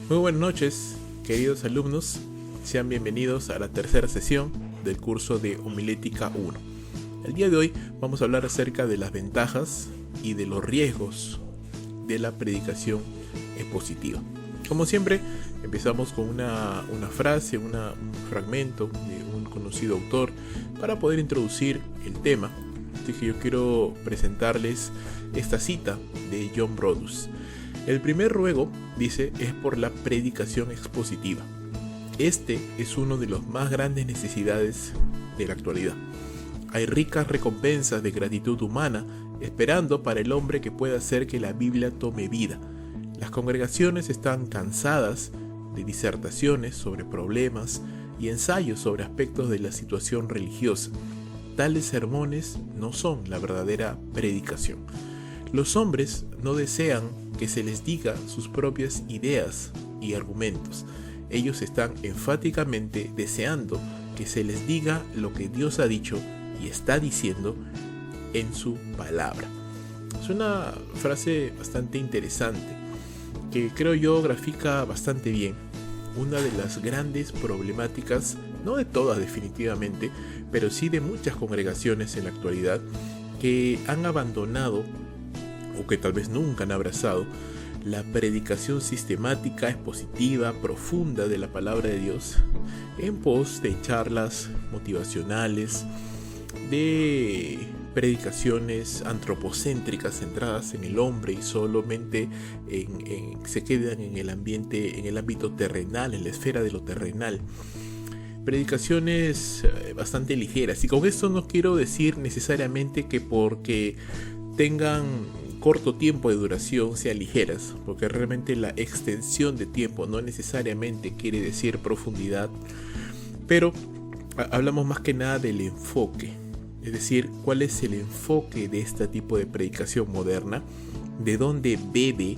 Muy buenas noches, queridos alumnos. Sean bienvenidos a la tercera sesión del curso de Homilética 1. El día de hoy vamos a hablar acerca de las ventajas y de los riesgos de la predicación expositiva. Como siempre, empezamos con una frase, un fragmento de un conocido autor para poder introducir el tema. Así que yo quiero presentarles esta cita de John Brodus. El primer ruego, dice, es por la predicación expositiva. Este es uno de las más grandes necesidades de la actualidad. Hay ricas recompensas de gratitud humana esperando para el hombre que pueda hacer que la Biblia tome vida. Las congregaciones están cansadas de disertaciones sobre problemas y ensayos sobre aspectos de la situación religiosa. Tales sermones no son la verdadera predicación. Los hombres no desean que se les diga sus propias ideas y argumentos. Ellos están enfáticamente deseando que se les diga lo que Dios ha dicho y está diciendo en su palabra. Es una frase bastante interesante que creo yo grafica bastante bien una de las grandes problemáticas, no de todas definitivamente, pero sí de muchas congregaciones en la actualidad que han abandonado o que tal vez nunca han abrazado la predicación sistemática, expositiva, profunda de la palabra de Dios en pos de charlas motivacionales, de predicaciones antropocéntricas centradas en el hombre y solamente se quedan en el ámbito terrenal, en la esfera de lo terrenal. Predicaciones bastante ligeras, y con esto no quiero decir necesariamente que porque tengan corto tiempo de duración sean ligeras, porque realmente la extensión de tiempo no necesariamente quiere decir profundidad, pero hablamos más que nada del enfoque, es decir, cuál es el enfoque de este tipo de predicación moderna, de dónde bebe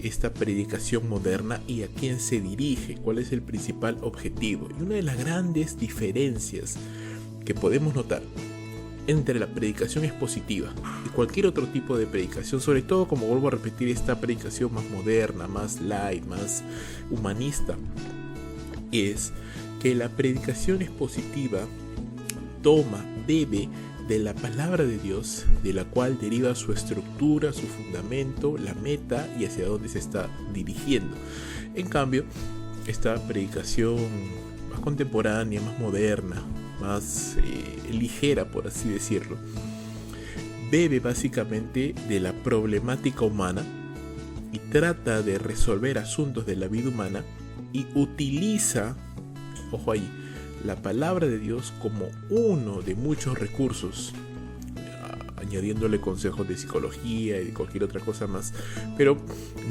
esta predicación moderna y a quién se dirige, cuál es el principal objetivo. Y una de las grandes diferencias que podemos notar entre la predicación expositiva y cualquier otro tipo de predicación, sobre todo, como vuelvo a repetir, esta predicación más moderna, más light, más humanista, es que la predicación expositiva bebe de la palabra de Dios, de la cual deriva su estructura, su fundamento, la meta y hacia dónde se está dirigiendo. En cambio, esta predicación más contemporánea, más moderna, más ligera, por así decirlo, bebe básicamente de la problemática humana y trata de resolver asuntos de la vida humana y utiliza, ojo ahí, la palabra de Dios como uno de muchos recursos, añadiéndole consejos de psicología y de cualquier otra cosa más, pero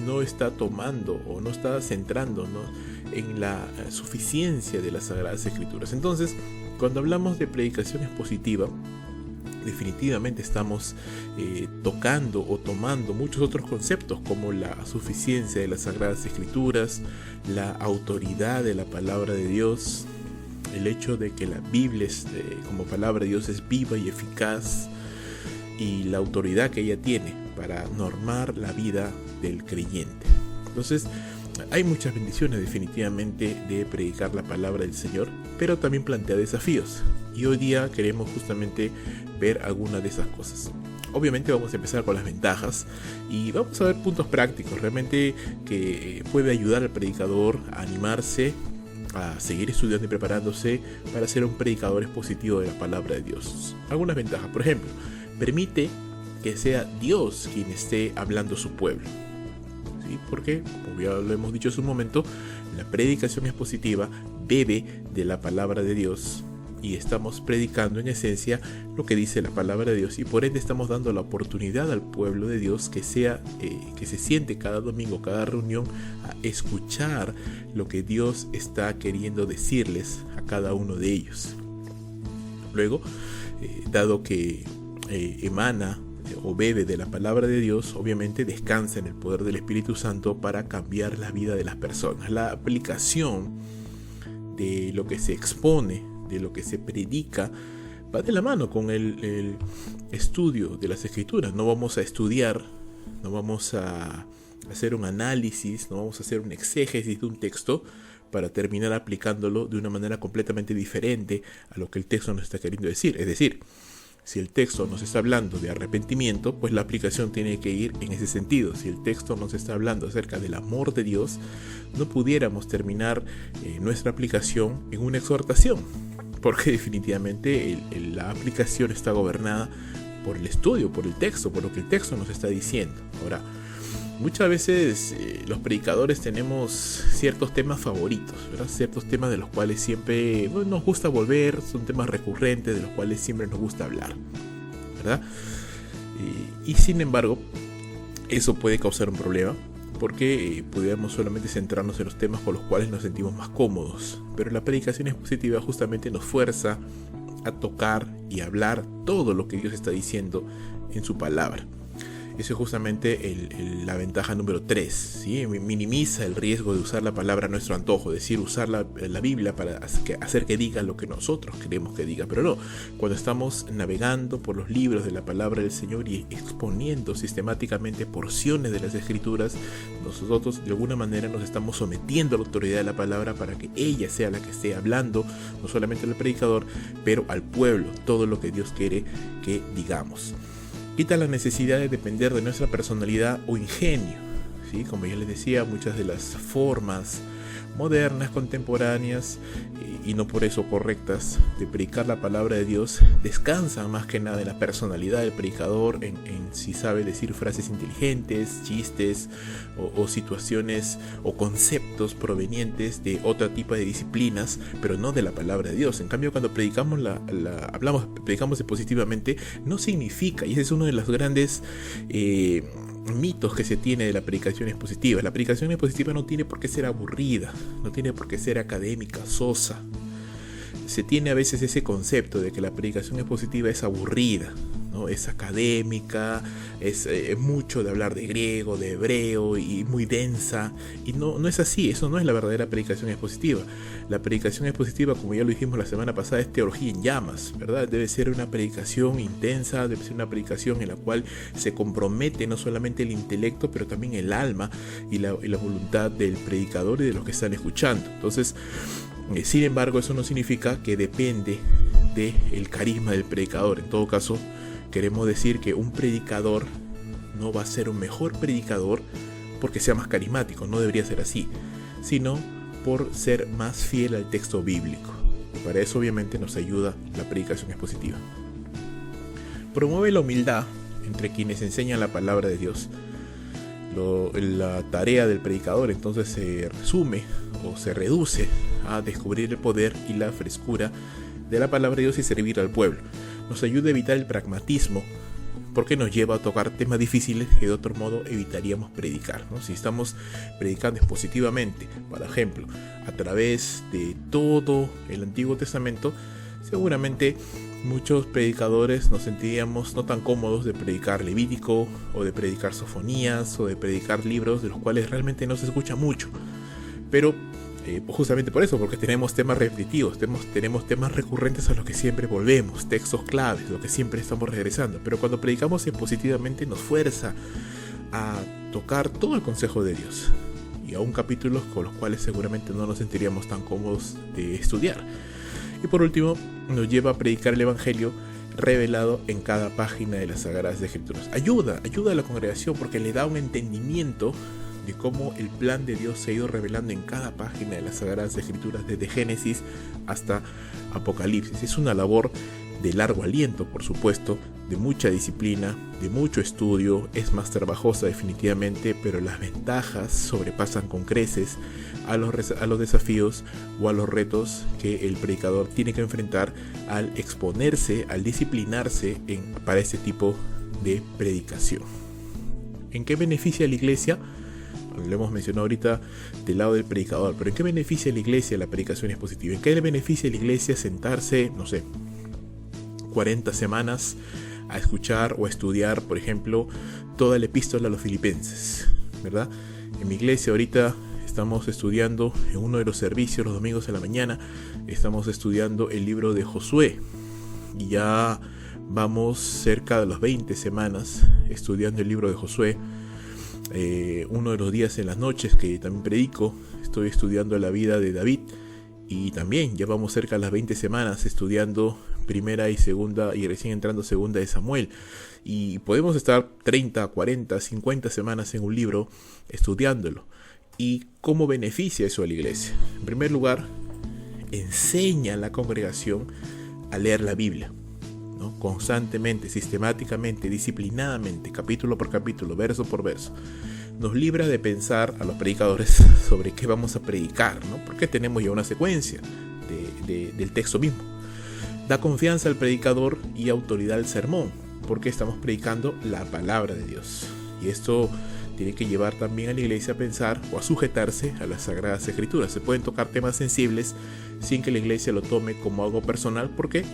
no está tomando o no está centrando, ¿no?, en la suficiencia de las Sagradas Escrituras. Entonces, cuando hablamos de predicación expositiva, definitivamente estamos tocando o tomando muchos otros conceptos como la suficiencia de las Sagradas Escrituras, la autoridad de la palabra de Dios, el hecho de que la Biblia como palabra de Dios es viva y eficaz, y la autoridad que ella tiene para normar la vida del creyente. Entonces, hay muchas bendiciones definitivamente de predicar la palabra del Señor, pero también plantea desafíos. Y hoy día queremos justamente ver algunas de esas cosas. Obviamente vamos a empezar con las ventajas y vamos a ver puntos prácticos realmente que puede ayudar al predicador a animarse a seguir estudiando y preparándose para ser un predicador expositivo de la palabra de Dios. Algunas ventajas, por ejemplo, permite que sea Dios quien esté hablando a su pueblo. ¿Sí? Porque, como ya lo hemos dicho hace un momento, la predicación expositiva bebe de la palabra de Dios y estamos predicando en esencia lo que dice la palabra de Dios, y por ende estamos dando la oportunidad al pueblo de Dios que se siente cada domingo, cada reunión, a escuchar lo que Dios está queriendo decirles a cada uno de ellos. Luego, dado que emana o bebe de la palabra de Dios, obviamente descansa en el poder del Espíritu Santo para cambiar la vida de las personas. La aplicación de lo que se expone, de lo que se predica, va de la mano con el estudio de las Escrituras. No vamos a estudiar, no vamos a hacer un análisis, no vamos a hacer un exégesis de un texto para terminar aplicándolo de una manera completamente diferente a lo que el texto nos está queriendo decir. Es decir, si el texto nos está hablando de arrepentimiento, pues la aplicación tiene que ir en ese sentido. Si el texto nos está hablando acerca del amor de Dios, no pudiéramos terminar nuestra aplicación en una exhortación, porque definitivamente la aplicación está gobernada por el estudio, por el texto, por lo que el texto nos está diciendo. Ahora, muchas veces los predicadores tenemos ciertos temas favoritos, ¿verdad? Ciertos temas de los cuales siempre nos gusta volver, son temas recurrentes de los cuales siempre nos gusta hablar, ¿verdad? Y sin embargo, eso puede causar un problema, porque pudiéramos solamente centrarnos en los temas con los cuales nos sentimos más cómodos. Pero la predicación expositiva justamente nos fuerza a tocar y hablar todo lo que Dios está diciendo en su palabra. Eso es justamente la ventaja número 3, ¿sí? Minimiza el riesgo de usar la palabra a nuestro antojo, es decir, usar la Biblia para hacer que diga lo que nosotros queremos que diga. Pero no, cuando estamos navegando por los libros de la palabra del Señor y exponiendo sistemáticamente porciones de las Escrituras, nosotros de alguna manera nos estamos sometiendo a la autoridad de la palabra para que ella sea la que esté hablando, no solamente al predicador, pero al pueblo, todo lo que Dios quiere que digamos. Quita la necesidad de depender de nuestra personalidad o ingenio, ¿sí? Como ya les decía, muchas de las formas modernas, contemporáneas y no por eso correctas de predicar la palabra de Dios descansan más que nada en la personalidad del predicador, en si sabe decir frases inteligentes, chistes o situaciones o conceptos provenientes de otro tipo de disciplinas, pero no de la palabra de Dios. En cambio, cuando predicamos predicamos positivamente, no significa, y ese es uno de los grandes mitos que se tiene de la predicación expositiva. La predicación expositiva no tiene por qué ser aburrida, no tiene por qué ser académica, sosa. Se tiene a veces ese concepto de que la predicación expositiva es aburrida, ¿no? Es académica, es mucho de hablar de griego, de hebreo y muy densa. Y no es así, eso no es la verdadera predicación expositiva. La predicación expositiva, como ya lo dijimos la semana pasada, es teología en llamas, ¿verdad? Debe ser una predicación intensa, debe ser una predicación en la cual se compromete no solamente el intelecto, pero también el alma y la voluntad del predicador y de los que están escuchando. Entonces, sin embargo, eso no significa que depende del carisma del predicador. En todo caso, queremos decir que un predicador no va a ser un mejor predicador porque sea más carismático, no debería ser así, sino por ser más fiel al texto bíblico. Y para eso obviamente nos ayuda la predicación expositiva. Promueve la humildad entre quienes enseñan la palabra de Dios. La tarea del predicador entonces se resume o se reduce a descubrir el poder y la frescura de la palabra de Dios y servir al pueblo. Nos ayuda a evitar el pragmatismo, porque nos lleva a tocar temas difíciles que de otro modo evitaríamos predicar, ¿no? Si estamos predicando expositivamente, por ejemplo, a través de todo el Antiguo Testamento, seguramente muchos predicadores nos sentiríamos no tan cómodos de predicar Levítico o de predicar Sofonías o de predicar libros de los cuales realmente no se escucha mucho. Pero justamente por eso, porque tenemos temas repetitivos, tenemos temas recurrentes a los que siempre volvemos, textos claves, lo que siempre estamos regresando. Pero cuando predicamos expositivamente nos fuerza a tocar todo el consejo de Dios y aún capítulos con los cuales seguramente no nos sentiríamos tan cómodos de estudiar. Y por último, nos lleva a predicar el Evangelio revelado en cada página de las Sagradas Escrituras. Ayuda a la congregación porque le da un entendimiento de cómo el plan de Dios se ha ido revelando en cada página de las Sagradas Escrituras, desde Génesis hasta Apocalipsis. Es una labor de largo aliento, por supuesto, de mucha disciplina, de mucho estudio, es más trabajosa definitivamente, pero las ventajas sobrepasan con creces a los desafíos o a los retos que el predicador tiene que enfrentar al exponerse, al disciplinarse para este tipo de predicación. ¿En qué beneficia a la iglesia? Lo hemos mencionado ahorita del lado del predicador, pero ¿en qué beneficia a la iglesia la predicación expositiva? ¿En qué le beneficia a la iglesia sentarse, 40 semanas a escuchar o a estudiar, por ejemplo, toda la epístola a los filipenses, ¿verdad? En mi iglesia ahorita estamos estudiando en uno de los servicios los domingos en la mañana, estamos estudiando el libro de Josué y ya vamos cerca de las 20 semanas estudiando el libro de Josué. Uno de los días en las noches que también predico, estoy estudiando la vida de David, y también ya vamos cerca de las 20 semanas estudiando primera y segunda, y recién entrando segunda de Samuel. Y podemos estar 30, 40, 50 semanas en un libro estudiándolo. ¿Y cómo beneficia eso a la iglesia? En primer lugar, enseña a la congregación a leer la Biblia, ¿no? Constantemente, sistemáticamente, disciplinadamente, capítulo por capítulo, verso por verso. Nos libra de pensar a los predicadores sobre qué vamos a predicar, ¿no? Porque tenemos ya una secuencia del texto mismo. Da confianza al predicador y autoridad al sermón, porque estamos predicando la palabra de Dios. Y esto tiene que llevar también a la iglesia a pensar o a sujetarse a las Sagradas Escrituras. Se pueden tocar temas sensibles sin que la iglesia lo tome como algo personal, porque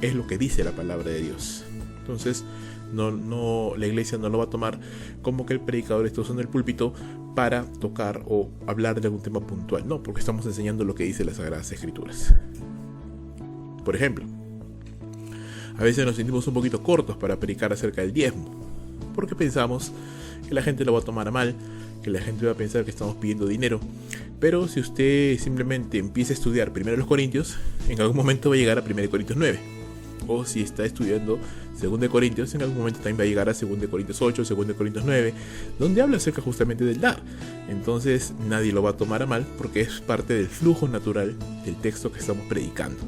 es lo que dice la palabra de Dios. Entonces, la iglesia no lo va a tomar como que el predicador está usando el púlpito para tocar o hablar de algún tema puntual. No, porque estamos enseñando lo que dice las Sagradas Escrituras. Por ejemplo, a veces nos sentimos un poquito cortos para predicar acerca del diezmo, porque pensamos que la gente lo va a tomar a mal, que la gente va a pensar que estamos pidiendo dinero. Pero si usted simplemente empieza a estudiar 1 Corintios, en algún momento va a llegar a 1 Corintios 9. O si está estudiando 2 Corintios, en algún momento también va a llegar a 2 Corintios 8, 2 Corintios 9, donde habla acerca justamente del dar. Entonces nadie lo va a tomar a mal, porque es parte del flujo natural del texto que estamos predicando.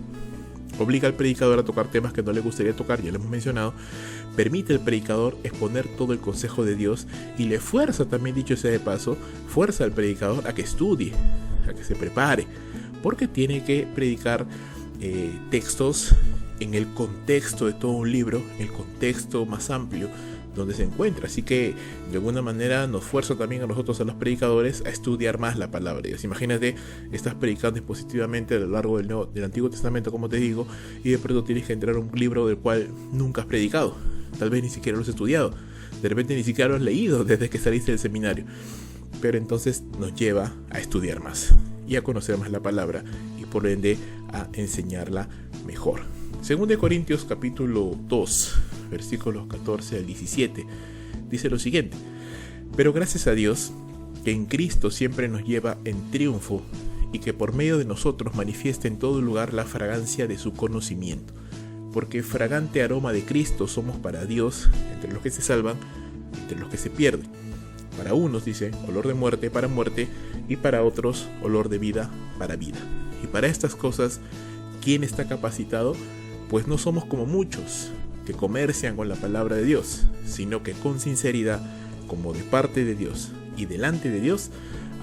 Obliga al predicador a tocar temas que no le gustaría tocar, ya lo hemos mencionado. Permite al predicador exponer todo el consejo de Dios, y le fuerza, también dicho sea de paso, fuerza al predicador a que estudie, a que se prepare, porque tiene que predicar textos en el contexto de todo un libro, en el contexto más amplio donde se encuentra. Así que de alguna manera nos fuerza también a nosotros, a los predicadores, a estudiar más la palabra de Dios. Imagínate, estás predicando expositivamente a lo largo del Antiguo Testamento, como te digo, y de pronto tienes que entrar a un libro del cual nunca has predicado, tal vez ni siquiera lo has estudiado, de repente ni siquiera lo has leído desde que saliste del seminario. Pero entonces nos lleva a estudiar más y a conocer más la palabra, y por ende a enseñarla mejor. 2 Corintios capítulo 2, versículos 14 al 17, dice lo siguiente: pero gracias a Dios, que en Cristo siempre nos lleva en triunfo, y que por medio de nosotros manifiesta en todo lugar la fragancia de su conocimiento. Porque fragante aroma de Cristo somos para Dios, entre los que se salvan, entre los que se pierden. Para unos, dice, olor de muerte para muerte, y para otros, olor de vida para vida. Y para estas cosas, ¿quién está capacitado? Pues no somos como muchos que comercian con la palabra de Dios, sino que con sinceridad, como de parte de Dios y delante de Dios,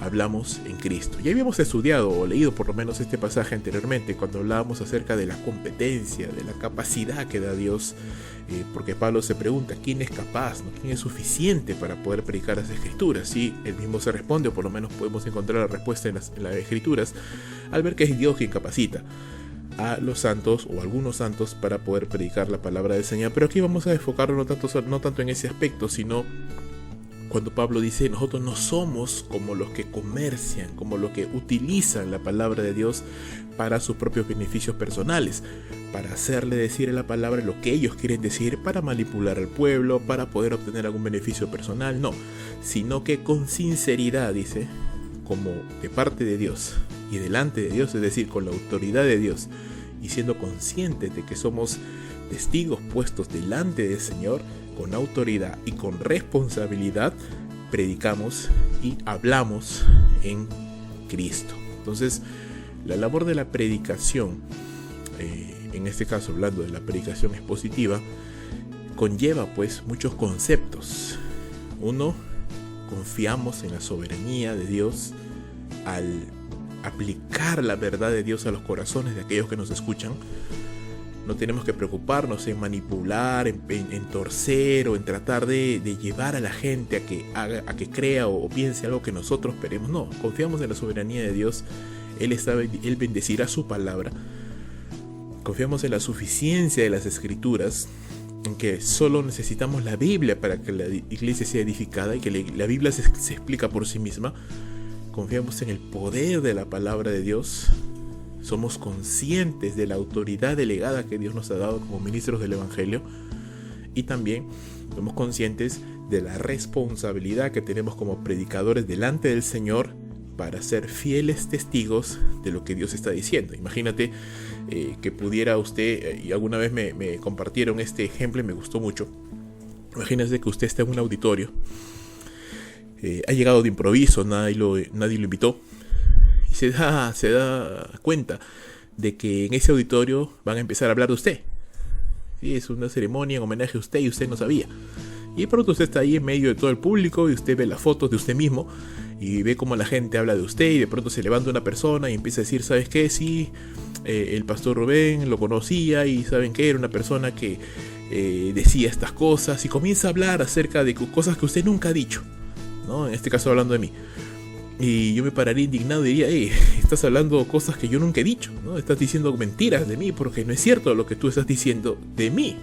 hablamos en Cristo. Ya habíamos estudiado o leído por lo menos este pasaje anteriormente, cuando hablábamos acerca de la competencia, de la capacidad que da Dios, porque Pablo se pregunta quién es capaz, ¿no? ¿Quién es suficiente para poder predicar las Escrituras? Y él mismo se responde, o por lo menos podemos encontrar la respuesta en las Escrituras, al ver que es Dios quien capacita a los santos o algunos santos para poder predicar la palabra del Señor. Pero aquí vamos a enfocarlo no tanto en ese aspecto, sino cuando Pablo dice: nosotros no somos como los que comercian, como los que utilizan la palabra de Dios para sus propios beneficios personales, para hacerle decir a la palabra lo que ellos quieren decir, para manipular al pueblo, para poder obtener algún beneficio personal. No, sino que con sinceridad, dice, como de parte de Dios y delante de Dios, es decir, con la autoridad de Dios, y siendo conscientes de que somos testigos puestos delante del Señor, con autoridad y con responsabilidad, predicamos y hablamos en Cristo. Entonces, la labor de la predicación, en este caso hablando de la predicación expositiva, conlleva pues muchos conceptos. Uno, confiamos en la soberanía de Dios al aplicar la verdad de Dios a los corazones de aquellos que nos escuchan. No tenemos que preocuparnos en manipular, en torcer o en tratar de llevar a la gente a que crea o piense algo que nosotros esperemos. No, confiamos en la soberanía de Dios. Él bendecirá su palabra. Confiamos en la suficiencia de las Escrituras, en que solo necesitamos la Biblia para que la iglesia sea edificada y que la Biblia se explica por sí misma. Confiamos en el poder de la palabra de Dios. Somos conscientes de la autoridad delegada que Dios nos ha dado como ministros del Evangelio, y también somos conscientes de la responsabilidad que tenemos como predicadores delante del Señor para ser fieles testigos de lo que Dios está diciendo. Imagínate que pudiera usted, y alguna vez me compartieron este ejemplo y me gustó mucho. Imagínese que usted está en un auditorio, ha llegado de improviso, nadie lo invitó, y se da cuenta de que en ese auditorio van a empezar a hablar de usted. Sí, es una ceremonia en homenaje a usted y usted no sabía. Y de pronto usted está ahí en medio de todo el público y usted ve las fotos de usted mismo y ve cómo la gente habla de usted, y de pronto se levanta una persona y empieza a decir: ¿sabes qué? Sí, el pastor Rubén lo conocía y ¿saben qué? Era una persona que decía estas cosas, y comienza a hablar acerca de cosas que usted nunca ha dicho, ¿no? En este caso hablando de mí. Y yo me pararía indignado y diría: estás hablando cosas que yo nunca he dicho, ¿no? Estás diciendo mentiras de mí, porque no es cierto lo que tú estás diciendo de mí.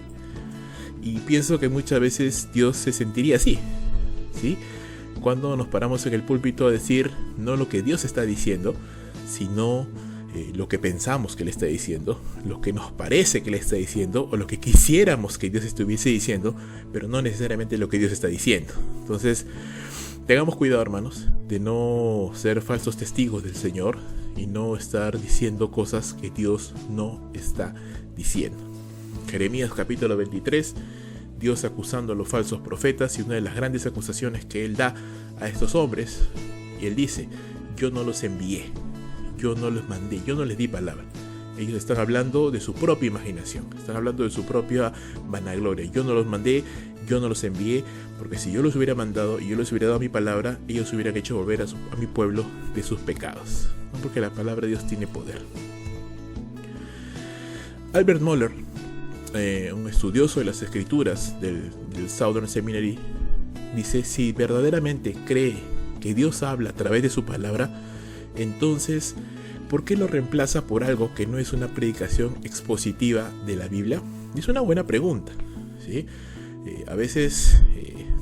Y pienso que muchas veces Dios se sentiría así, ¿sí? Cuando nos paramos en el púlpito a decir no lo que Dios está diciendo, sino lo que pensamos que Él está diciendo, lo que nos parece que Él está diciendo, o lo que quisiéramos que Dios estuviese diciendo, pero no necesariamente lo que Dios está diciendo. Entonces, tengamos cuidado, hermanos, de no ser falsos testigos del Señor y no estar diciendo cosas que Dios no está diciendo. Jeremías capítulo 23, Dios acusando a los falsos profetas, y una de las grandes acusaciones que Él da a estos hombres, y Él dice: yo no los envié, yo no los mandé, yo no les di palabra. Ellos están hablando de su propia imaginación, están hablando de su propia vanagloria. Yo no los mandé, yo no los envié, porque si yo los hubiera mandado y yo les hubiera dado mi palabra, ellos hubieran hecho volver a mi pueblo de sus pecados, ¿no? Porque la palabra de Dios tiene poder. Albert Mohler, un estudioso de las escrituras del Southern Seminary, dice: si verdaderamente cree que Dios habla a través de su palabra, entonces ¿por qué lo reemplaza por algo que no es una predicación expositiva de la Biblia? Y es una buena pregunta, ¿sí? A veces,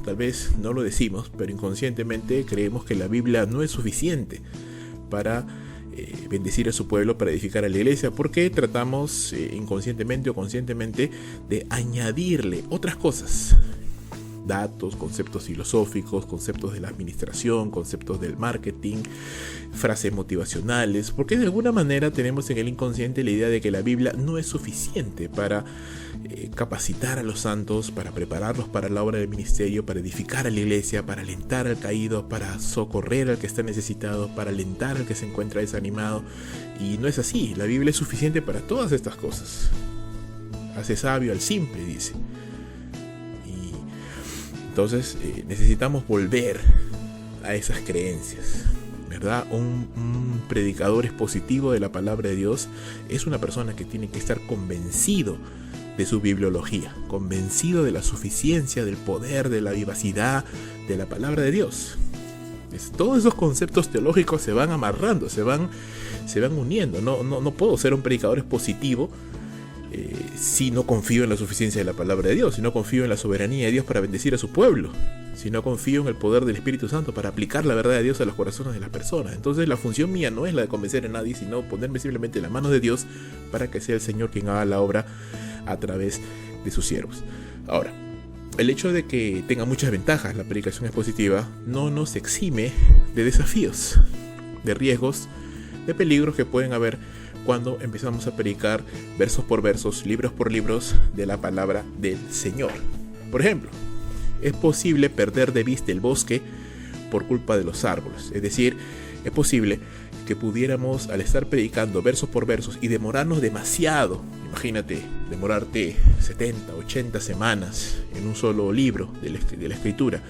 tal vez no lo decimos, pero inconscientemente creemos que la Biblia no es suficiente para bendecir a su pueblo, para edificar a la iglesia, porque tratamos inconscientemente o conscientemente de añadirle otras cosas: datos, conceptos filosóficos, conceptos de la administración, conceptos del marketing, frases motivacionales, porque de alguna manera tenemos en el inconsciente la idea de que la Biblia no es suficiente para capacitar a los santos, para prepararlos para la obra del ministerio, para edificar a la iglesia, para alentar al caído, para socorrer al que está necesitado, para alentar al que se encuentra desanimado. Y no es así. La Biblia es suficiente para todas estas cosas. Hace sabio al simple, dice. Entonces necesitamos volver a esas creencias, ¿verdad? Un predicador expositivo de la palabra de Dios es una persona que tiene que estar convencido de su bibliología, convencido de la suficiencia, del poder, de la vivacidad de la palabra de Dios. Todos esos conceptos teológicos se van amarrando, se van uniendo. No puedo ser un predicador expositivo si no confío en la suficiencia de la palabra de Dios, si no confío en la soberanía de Dios para bendecir a su pueblo, si no confío en el poder del Espíritu Santo para aplicar la verdad de Dios a los corazones de las personas. Entonces la función mía no es la de convencer a nadie, sino ponerme simplemente en la mano de Dios para que sea el Señor quien haga la obra a través de sus siervos. Ahora, el hecho de que tenga muchas ventajas la predicación expositiva no nos exime de desafíos, de riesgos, de peligros que pueden haber cuando empezamos a predicar versos por versos, libros por libros de la palabra del Señor. Por ejemplo, es posible perder de vista el bosque por culpa de los árboles. Es decir, es posible que pudiéramos, al estar predicando versos por versos y demorarnos demasiado, imagínate, demorarte 70, 80 semanas en un solo libro de la escritura,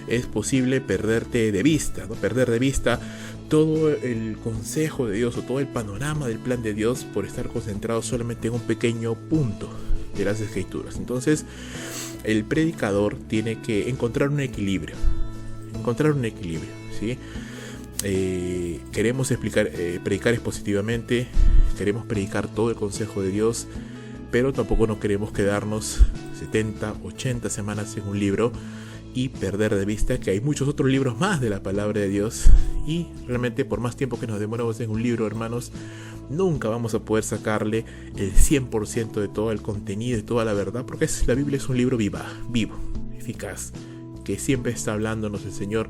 es posible perderte de vista, ¿no? Perder de vista todo el consejo de Dios o todo el panorama del plan de Dios por estar concentrado solamente en un pequeño punto de las escrituras. Entonces, el predicador tiene que encontrar un equilibrio, ¿sí? Queremos predicar expositivamente, queremos predicar todo el consejo de Dios, pero tampoco no queremos quedarnos 70, 80 semanas en un libro y perder de vista que hay muchos otros libros más de la palabra de Dios. Y realmente, por más tiempo que nos demoremos en un libro, hermanos, nunca vamos a poder sacarle el 100% de todo el contenido y toda la verdad, porque la Biblia es un libro vivo, eficaz, que siempre está hablándonos el Señor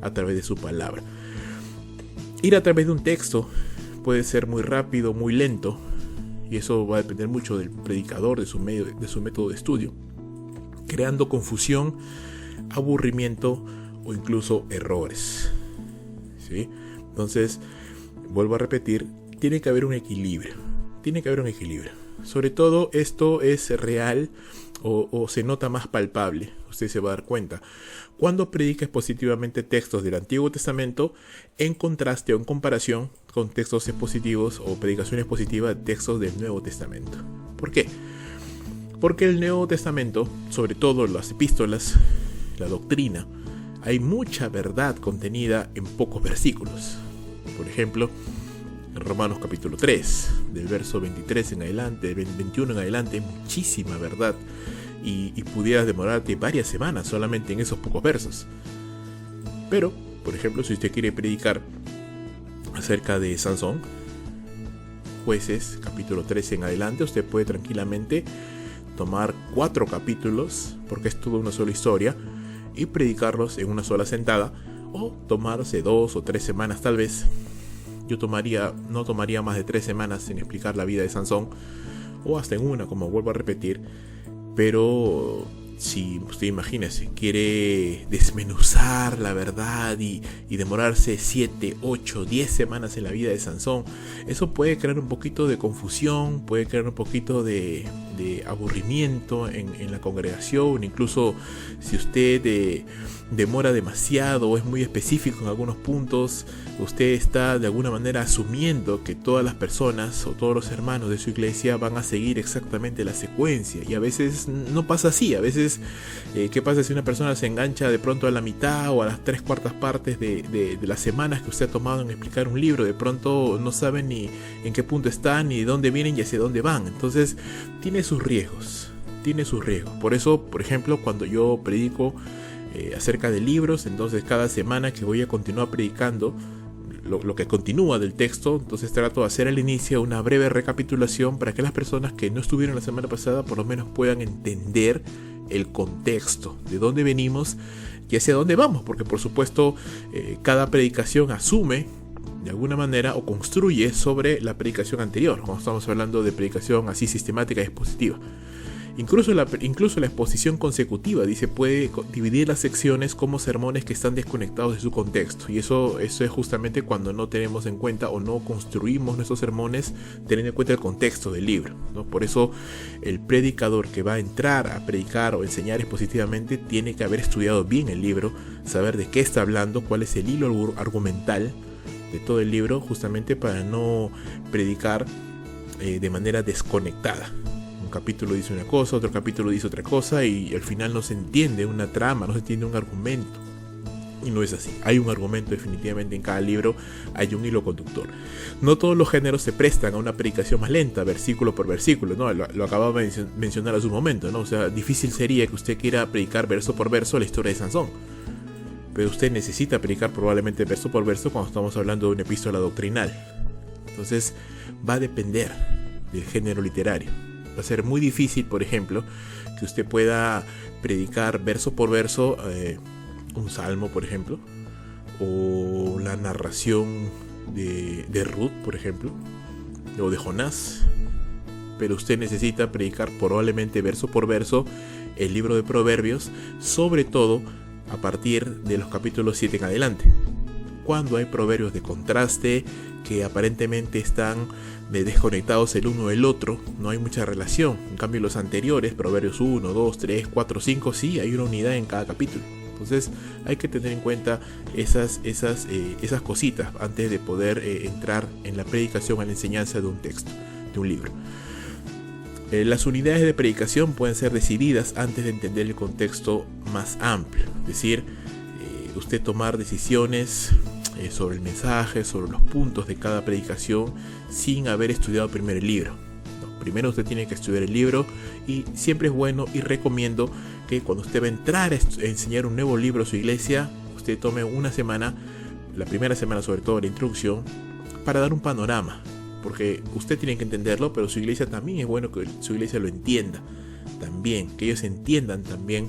a través de su palabra. Ir a través de un texto puede ser muy rápido, muy lento, y eso va a depender mucho del predicador, de su método de estudio, creando confusión, aburrimiento o incluso errores. ¿Sí? Entonces, vuelvo a repetir, tiene que haber un equilibrio. Sobre todo esto es real o se nota más palpable. Usted se va a dar cuenta cuando predica expositivamente textos del Antiguo Testamento en contraste o en comparación con textos expositivos o predicación expositiva de textos del Nuevo Testamento. ¿Por qué? Porque el Nuevo Testamento, sobre todo las epístolas, la doctrina, hay mucha verdad contenida en pocos versículos. Por ejemplo, en Romanos capítulo 3, del verso 23 en adelante, 21 en adelante, hay muchísima verdad y pudieras demorarte varias semanas solamente en esos pocos versos. Pero, por ejemplo, si usted quiere predicar acerca de Sansón, Jueces capítulo 13 en adelante, usted puede tranquilamente tomar 4 capítulos, porque es toda una sola historia, y predicarlos en una sola sentada, o tomarse 2 o 3 semanas tal vez. Yo no tomaría más de 3 semanas en explicar la vida de Sansón, o hasta en una, como vuelvo a repetir. Pero si usted, imagínese, quiere desmenuzar la verdad y demorarse 7, 8, 10 semanas en la vida de Sansón, eso puede crear un poquito de confusión, puede crear un poquito de aburrimiento en la congregación. Incluso si usted demora demasiado o es muy específico en algunos puntos, usted está de alguna manera asumiendo que todas las personas o todos los hermanos de su iglesia van a seguir exactamente la secuencia, y a veces no pasa así. A veces, ¿qué pasa si una persona se engancha de pronto a la mitad o a las 3/4 partes de las semanas que usted ha tomado en explicar un libro? De pronto no saben ni en qué punto están, ni de dónde vienen y hacia dónde van. Entonces tiene sus riesgos. Por eso, por ejemplo, cuando yo predico acerca de libros, entonces cada semana que voy a continuar predicando lo que continúa del texto, entonces trato de hacer al inicio una breve recapitulación para que las personas que no estuvieron la semana pasada por lo menos puedan entender el contexto, de dónde venimos y hacia dónde vamos, porque por supuesto cada predicación asume de alguna manera o construye sobre la predicación anterior, cuando estamos hablando de predicación así sistemática y expositiva. Incluso la exposición consecutiva, dice, puede dividir las secciones como sermones que están desconectados de su contexto. Y eso es justamente cuando no tenemos en cuenta o no construimos nuestros sermones teniendo en cuenta el contexto del libro, ¿no? Por eso el predicador que va a entrar a predicar o enseñar expositivamente tiene que haber estudiado bien el libro, saber de qué está hablando, cuál es el hilo argumental de todo el libro, justamente para no predicar de manera desconectada. Un capítulo dice una cosa, otro capítulo dice otra cosa, y al final no se entiende una trama, no se entiende un argumento. Y no es así. Hay un argumento definitivamente en cada libro, hay un hilo conductor. No todos los géneros se prestan a una predicación más lenta, versículo por versículo, ¿no? Lo acababa de mencionar hace un momento, ¿no? O sea, difícil sería que usted quiera predicar verso por verso la historia de Sansón. Pero usted necesita predicar probablemente verso por verso cuando estamos hablando de una epístola doctrinal. Entonces va a depender del género literario. Va a ser muy difícil, por ejemplo, que usted pueda predicar verso por verso un salmo, por ejemplo, o la narración de Ruth, por ejemplo, o de Jonás. Pero usted necesita predicar probablemente verso por verso el libro de Proverbios, sobre todo a partir de los capítulos 7 en adelante, cuando hay proverbios de contraste que aparentemente están desconectados el uno del otro, no hay mucha relación. En cambio, los anteriores, Proverbios 1, 2, 3, 4, 5, sí, hay una unidad en cada capítulo. Entonces hay que tener en cuenta esas cositas antes de poder entrar en la predicación, a la enseñanza de un texto, de un libro. Las unidades de predicación pueden ser decididas antes de entender el contexto más amplio, es decir, usted tomar decisiones sobre el mensaje, sobre los puntos de cada predicación sin haber estudiado primero el libro. No, primero usted tiene que estudiar el libro, y siempre es bueno y recomiendo que cuando usted va a entrar a enseñar un nuevo libro a su iglesia, usted tome una semana, la primera semana sobre todo la introducción, para dar un panorama. Porque usted tiene que entenderlo, pero su iglesia también es bueno que su iglesia lo entienda. también, que ellos entiendan también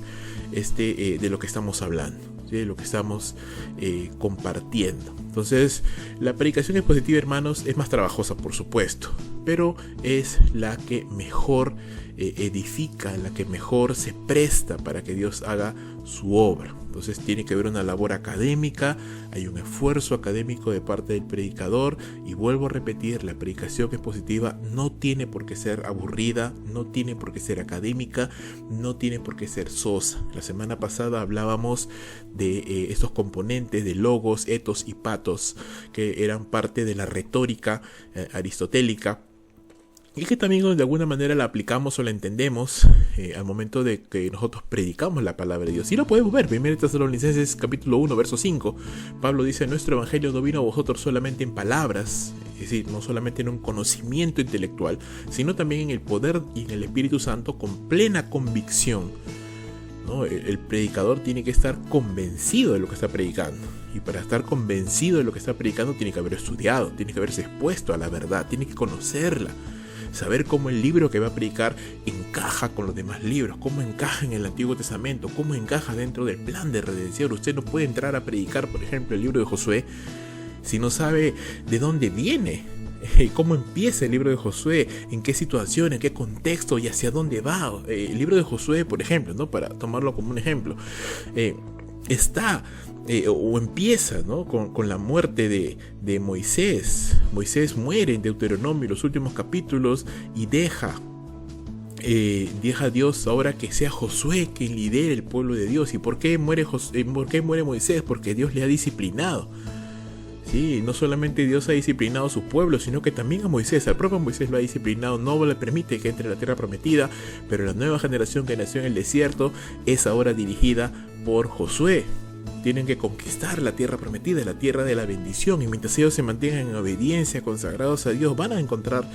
de lo que estamos hablando, ¿sí? De lo que estamos compartiendo. Entonces, la predicación expositiva, hermanos, es más trabajosa, por supuesto, pero es la que mejor edifica, la que mejor se presta para que Dios haga su obra. Entonces tiene que haber una labor académica, hay un esfuerzo académico de parte del predicador, y vuelvo a repetir, la predicación expositiva no tiene por qué ser aburrida, no tiene por qué ser académica, no tiene por qué ser sosa. La semana pasada hablábamos de estos componentes de logos, etos y patos, que eran parte de la retórica aristotélica, y que también de alguna manera la aplicamos o la entendemos al momento de que nosotros predicamos la palabra de Dios. Y lo podemos ver, 1 Tesalonicenses capítulo 1, verso 5. Pablo dice: nuestro evangelio no vino a vosotros solamente en palabras, es decir, no solamente en un conocimiento intelectual, sino también en el poder y en el Espíritu Santo, con plena convicción, ¿no? El predicador tiene que estar convencido de lo que está predicando. Y para estar convencido de lo que está predicando tiene que haber estudiado, tiene que haberse expuesto a la verdad, tiene que conocerla. Saber cómo el libro que va a predicar encaja con los demás libros, cómo encaja en el Antiguo Testamento, cómo encaja dentro del plan de redención. Usted no puede entrar a predicar, por ejemplo, el libro de Josué si no sabe de dónde viene, cómo empieza el libro de Josué, en qué situación, en qué contexto y hacia dónde va. El libro de Josué, por ejemplo, ¿no? Para tomarlo como un ejemplo, empieza, ¿no? con la muerte de Moisés. Moisés muere en Deuteronomio, los últimos capítulos, y deja a Dios ahora que sea Josué quien lidere el pueblo de Dios. ¿Y por qué muere Moisés? Porque Dios le ha disciplinado. Sí, no solamente Dios ha disciplinado a su pueblo, sino que también a Moisés, al propio Moisés lo ha disciplinado, no le permite que entre a la tierra prometida, pero la nueva generación que nació en el desierto es ahora dirigida por Josué. Tienen que conquistar la tierra prometida, la tierra de la bendición, y mientras ellos se mantengan en obediencia, consagrados a Dios, van a encontrar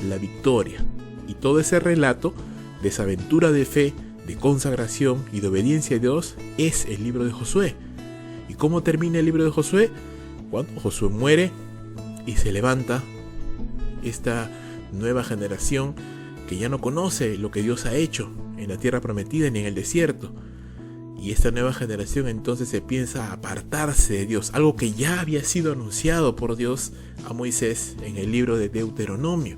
la victoria. Y todo ese relato de esa aventura de fe, de consagración y de obediencia a Dios es el libro de Josué. ¿Y cómo termina el libro de Josué? Cuando Josué muere y se levanta esta nueva generación que ya no conoce lo que Dios ha hecho en la tierra prometida ni en el desierto. Y esta nueva generación entonces se piensa a apartarse de Dios, algo que ya había sido anunciado por Dios a Moisés en el libro de Deuteronomio.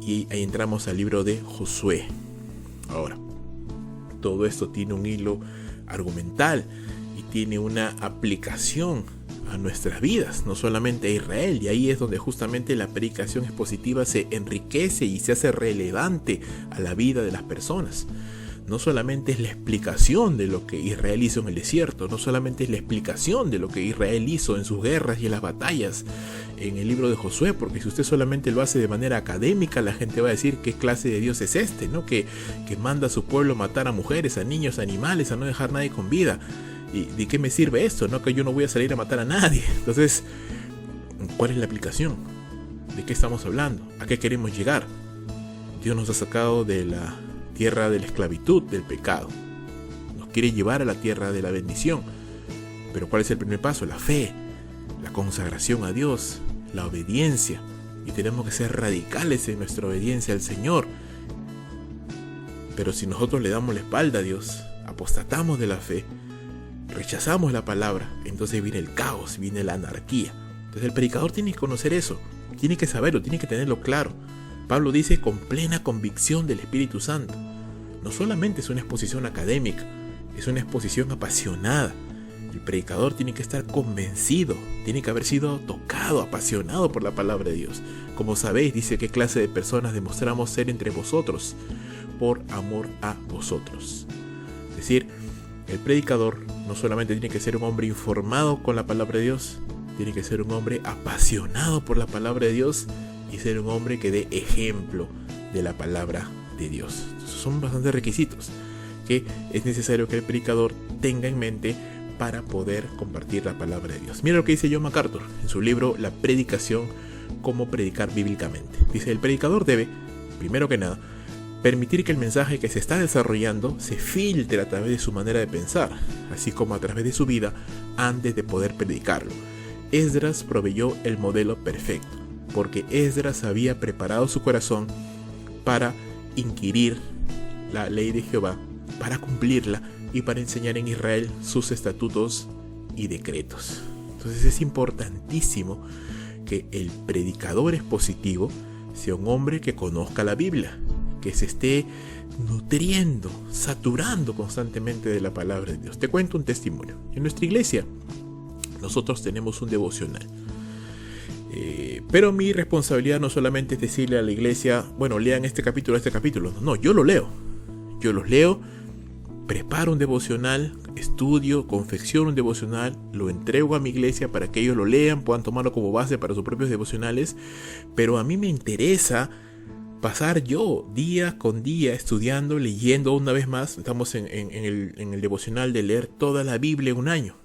Y ahí entramos al libro de Josué. Ahora, todo esto tiene un hilo argumental y tiene una aplicación a nuestras vidas, no solamente a Israel, y ahí es donde justamente la predicación expositiva se enriquece y se hace relevante a la vida de las personas. No solamente es la explicación de lo que Israel hizo en el desierto, no solamente es la explicación de lo que Israel hizo en sus guerras y en las batallas en el libro de Josué, porque si usted solamente lo hace de manera académica, la gente va a decir qué clase de Dios es este, ¿no? Que manda a su pueblo a matar a mujeres, a niños, a animales, a no dejar a nadie con vida. ¿Y de qué me sirve esto? ¿No? Que yo no voy a salir a matar a nadie. Entonces, ¿cuál es la aplicación? ¿De qué estamos hablando? ¿A qué queremos llegar? Dios nos ha sacado de la tierra de la esclavitud, del pecado. Nos quiere llevar a la tierra de la bendición. Pero ¿cuál es el primer paso? La fe, la consagración a Dios, la obediencia. Y tenemos que ser radicales en nuestra obediencia al Señor. Pero si nosotros le damos la espalda a Dios, apostatamos de la fe, rechazamos la palabra, entonces viene el caos, viene la anarquía. Entonces el predicador tiene que conocer eso, tiene que saberlo, tiene que tenerlo claro. Pablo dice con plena convicción del Espíritu Santo. No solamente es una exposición académica, es una exposición apasionada. El predicador tiene que estar convencido, tiene que haber sido tocado, apasionado por la palabra de Dios. Como sabéis, dice qué clase de personas demostramos ser entre vosotros, por amor a vosotros. Es decir, el predicador no solamente tiene que ser un hombre informado con la palabra de Dios, tiene que ser un hombre apasionado por la palabra de Dios y ser un hombre que dé ejemplo de la palabra de Dios. Esos son bastantes requisitos que es necesario que el predicador tenga en mente para poder compartir la palabra de Dios. Mira lo que dice John MacArthur en su libro La predicación, cómo predicar bíblicamente. Dice, el predicador debe, primero que nada, permitir que el mensaje que se está desarrollando se filtre a través de su manera de pensar, así como a través de su vida antes de poder predicarlo. Esdras proveyó el modelo perfecto, porque Esdras había preparado su corazón para inquirir la ley de Jehová, para cumplirla y para enseñar en Israel sus estatutos y decretos. Entonces es importantísimo que el predicador expositivo sea un hombre que conozca la Biblia, que se esté nutriendo, saturando constantemente de la palabra de Dios. Te cuento un testimonio. En nuestra iglesia nosotros tenemos un devocional. Pero mi responsabilidad no solamente es decirle a la iglesia, bueno, lean este capítulo. No, yo lo leo. Yo los leo, preparo un devocional, estudio, confecciono un devocional, lo entrego a mi iglesia para que ellos lo lean, puedan tomarlo como base para sus propios devocionales. Pero a mí me interesa pasar yo día con día estudiando, leyendo una vez más. Estamos en el devocional de leer toda la Biblia en un año.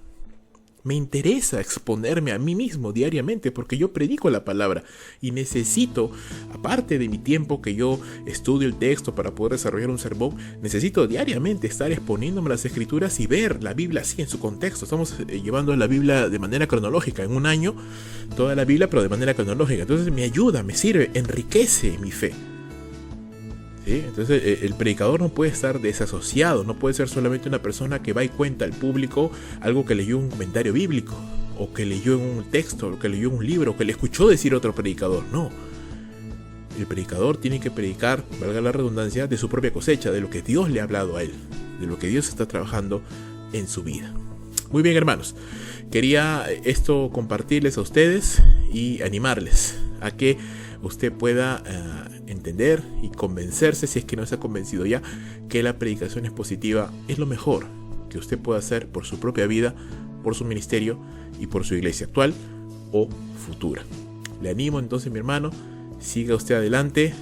Me interesa exponerme a mí mismo diariamente porque yo predico la palabra y necesito, aparte de mi tiempo que yo estudio el texto para poder desarrollar un sermón, necesito diariamente estar exponiéndome a las escrituras y ver la Biblia así en su contexto. Estamos llevando la Biblia de manera cronológica, en un año toda la Biblia, pero de manera cronológica. Entonces me ayuda, me sirve, enriquece mi fe. ¿Sí? Entonces el predicador no puede estar desasociado, no puede ser solamente una persona que va y cuenta al público algo que leyó en un comentario bíblico, o que leyó en un texto, o que leyó en un libro, o que le escuchó decir otro predicador. No, el predicador tiene que predicar, valga la redundancia, de su propia cosecha, de lo que Dios le ha hablado a él, de lo que Dios está trabajando en su vida. Muy bien, hermanos, quería esto compartirles a ustedes y animarles a que usted pueda entender y convencerse, si es que no se ha convencido ya, que la predicación expositiva es lo mejor que usted puede hacer por su propia vida, por su ministerio y por su iglesia actual o futura. Le animo entonces, mi hermano, siga usted adelante.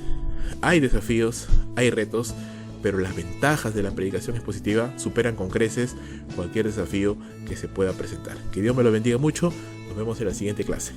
Hay desafíos, hay retos, pero las ventajas de la predicación expositiva superan con creces cualquier desafío que se pueda presentar. Que Dios me lo bendiga mucho. Nos vemos en la siguiente clase.